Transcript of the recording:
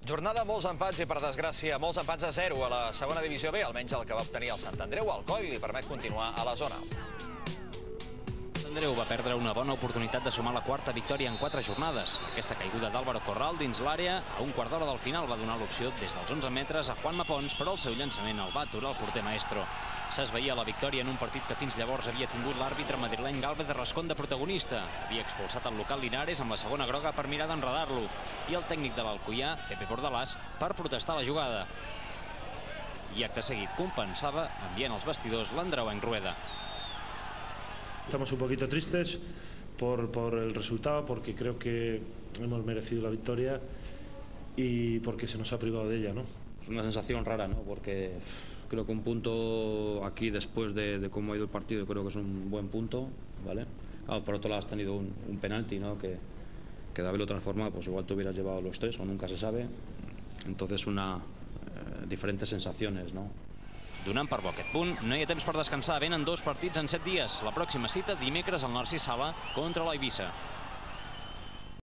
Jornada molts empats i, per desgràcia, molts empats a 0 a la segona divisió B, almenys el que va obtenir el Sant Andreu. El Coi li permet continuar a la zona. Sant Andreu va perdre una bona oportunitat de sumar la quarta victòria en 4 jornades. Aquesta caiguda d'Álvaro Corral dins l'àrea a un quart d'hora del final va donar l'opció des dels 11 metres a Juanma Pons, però el seu llançament el va aturar el porter Maestro. S'esveia la victòria en un partit que fins llavors havia tingut l'àrbitre madrileny Gálvez Rascón de protagonista. Havia expulsat el local Linares amb la segona groga per mirar d'enredar-lo, i el tècnic de l'Alcoià, Pepe Bordalàs, per protestar la jugada. I acte seguit compensava enviant als vestidors l'andreuenc Rueda. Estamos un poquito tristes por el resultado, porque creo que hemos merecido la victoria y porque se nos ha privado de ella, ¿no? Es una sensación rara, ¿no? Porque creo que un punto aquí, después de cómo ha ido el partido, creo que es un buen punto, ¿vale? Claro, por otro lado has tenido un penalti, ¿no? Que de haberlo transformado, pues igual te hubieras llevado los 3 o nunca se sabe. Entonces diferentes sensaciones, ¿no? Donant per bo aquest punt, no hi ha temps per descansar. Venen 2 partits en 7 dies. La pròxima cita dimecres al Narcís Sala contra l'Eivissa.